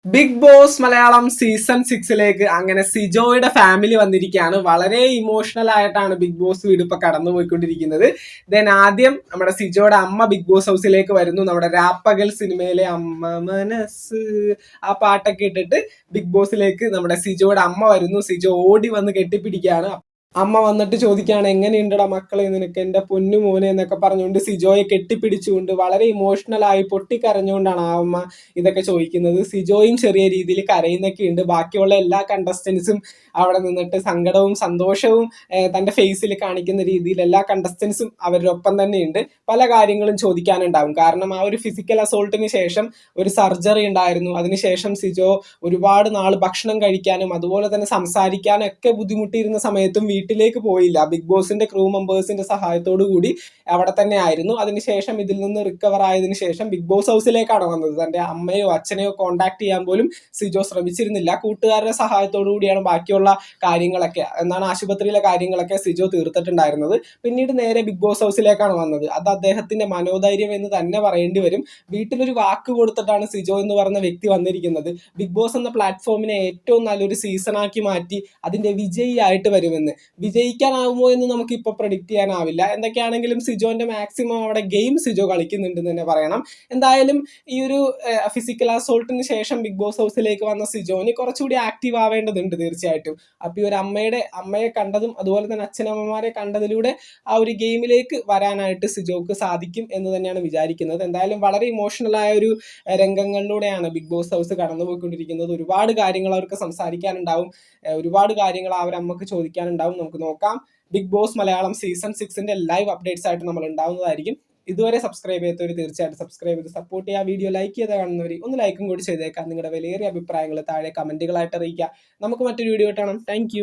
Big Boss Malayalam season 6 അങ്ങനെ സിജോയുടെ family വന്നിരിക്കുകയാണ്. വളരെ ഇമോഷണൽ ആയിട്ടാണ് ബിഗ് ബോസ് വീട് ഇപ്പൊ കടന്നു പോയിക്കൊണ്ടിരിക്കുന്നത്. ആദ്യം നമ്മുടെ സിജോയുടെ അമ്മ ബിഗ് ബോസ് ഹൗസിലേക്ക് വരുന്നു. നമ്മുടെ രാപ്പകൽ സിനിമയിലെ അമ്മ മനസ്സ് ആ പാട്ടൊക്കെ ഇട്ടിട്ട് ബിഗ് ബോസിലേക്ക് നമ്മുടെ സിജോയുടെ അമ്മ വരുന്നു. സിജോ ഓടി വന്ന് കെട്ടിപ്പിടിക്കുകയാണ്. അമ്മ വന്നിട്ട് ചോദിക്കുകയാണ്, എങ്ങനെയുണ്ടടാ മക്കളെ നിനക്ക്, എന്റെ പൊന്നു മോനെ എന്നൊക്കെ പറഞ്ഞുകൊണ്ട് സിജോയെ കെട്ടിപ്പിടിച്ചുകൊണ്ട് വളരെ ഇമോഷണൽ ആയി പൊട്ടിക്കരഞ്ഞുകൊണ്ടാണ് ആ അമ്മ ഇതൊക്കെ ചോദിക്കുന്നത്. സിജോയും ചെറിയ രീതിയിൽ കരയുന്നൊക്കെ ഉണ്ട്. ബാക്കിയുള്ള എല്ലാ കണ്ടസ്റ്റൻസും അവിടെ നിന്നിട്ട് സങ്കടവും സന്തോഷവും തന്റെ ഫേസിൽ കാണിക്കുന്ന രീതിയിൽ എല്ലാ കണ്ടസ്റ്റൻസും അവരുടെ ഒപ്പം തന്നെയുണ്ട്. പല കാര്യങ്ങളും ചോദിക്കാനുണ്ടാവും. കാരണം ആ ഒരു ഫിസിക്കൽ അസോൾട്ടിന് ശേഷം ഒരു സർജറി ഉണ്ടായിരുന്നു. അതിനുശേഷം സിജോ ഒരുപാട് നാൾ ഭക്ഷണം കഴിക്കാനും അതുപോലെ തന്നെ സംസാരിക്കാനും ഒക്കെ ബുദ്ധിമുട്ടിയിരുന്ന സമയത്തും വീട്ടിലേക്ക് പോയില്ല. ബിഗ് ബോസിന്റെ ക്രൂ മെമ്പേഴ്സിന്റെ സഹായത്തോടു കൂടി അവിടെ തന്നെ ആയിരുന്നു. അതിനുശേഷം ഇതിൽ നിന്ന് റിക്കവർ ആയതിനു ശേഷം ബിഗ് ബോസ് ഹൗസിലേക്കാണ് വന്നത്. തന്റെ അമ്മയോ അച്ഛനെയോ കോണ്ടാക്ട് ചെയ്യാൻ പോലും സിജോ ശ്രമിച്ചിരുന്നില്ല. കൂട്ടുകാരുടെ സഹായത്തോടു കൂടിയാണ് ബാക്കിയുള്ള കാര്യങ്ങളൊക്കെ, എന്താണ് ആശുപത്രിയിലെ കാര്യങ്ങളൊക്കെ സിജോ തീർത്തിട്ടുണ്ടായിരുന്നത്. പിന്നീട് നേരെ ബിഗ് ബോസ് ഹൗസിലേക്കാണ് വന്നത്. അത് അദ്ദേഹത്തിന്റെ മനോധൈര്യം എന്ന് തന്നെ പറയേണ്ടി വരും. വീട്ടിലൊരു വാക്ക് കൊടുത്തിട്ടാണ് സിജോ എന്ന് പറഞ്ഞ വ്യക്തി വന്നിരിക്കുന്നത്. ബിഗ് ബോസ് എന്ന പ്ലാറ്റ്ഫോമിനെ ഏറ്റവും നല്ലൊരു സീസണാക്കി മാറ്റി അതിന്റെ വിജയിയായിട്ട് വരുമെന്ന്. വിജയിക്കാനാവുമോ എന്ന് നമുക്ക് ഇപ്പൊ പ്രെഡിക്റ്റ് ചെയ്യാനാവില്ല. എന്തൊക്കെയാണെങ്കിലും സിജോന്റെ മാക്സിമം അവിടെ ഗെയിം സിജോ കളിക്കുന്നുണ്ട് തന്നെ പറയണം. എന്തായാലും ഈ ഒരു ഫിസിക്കൽ അസോൾട്ടിന് ശേഷം ബിഗ് ബോസ് ഹൗസിലേക്ക് വന്ന സിജോന് കുറച്ചുകൂടി ആക്റ്റീവ് ആവേണ്ടതുണ്ട് തീർച്ചയായിട്ടും. അപ്പൊ ഈ ഒരു അമ്മയെ കണ്ടതും അതുപോലെ തന്നെ അച്ഛനമ്മമാരെ കണ്ടതിലൂടെ ആ ഒരു ഗെയിമിലേക്ക് വരാനായിട്ട് സിജോക്ക് സാധിക്കും എന്ന് തന്നെയാണ് വിചാരിക്കുന്നത്. എന്തായാലും വളരെ ഇമോഷണൽ ആയ ഒരു രംഗങ്ങളിലൂടെയാണ് ബിഗ് ബോസ് ഹൗസ് കടന്നുപോയിക്കൊണ്ടിരിക്കുന്നത്. ഒരുപാട് കാര്യങ്ങൾ അവർക്ക് സംസാരിക്കാനുണ്ടാവും, ഒരുപാട് കാര്യങ്ങൾ ആ ഒരു അമ്മക്ക് ചോദിക്കാനുണ്ടാവും. നമുക്ക് നോക്കാം. Bigg Boss Malayalam season 6 live updates ആയിട്ട് നമ്മൾ ഉണ്ടാവുന്നതായിരിക്കും. ഇതുവരെ സബ്സ്ക്രൈബ് ചെയ്യാത്തവർ തീർച്ചയായിട്ടും സബ്സ്ക്രൈബ് ചെയ്ത് സപ്പോർട്ട് ചെയ്യുക. വീഡിയോ ലൈക്ക് ചെയ്ത് കാണുന്നവർ ഒന്ന് ലൈക്കും കൂടി ചെയ്തേക്കാം. നിങ്ങളുടെ വിലയേറിയ അഭിപ്രായങ്ങൾ താഴെ കമന്റുകളായിട്ട് അറിയിക്കുക. നമുക്ക് മറ്റൊരു വീഡിയോ കാണാം. താങ്ക്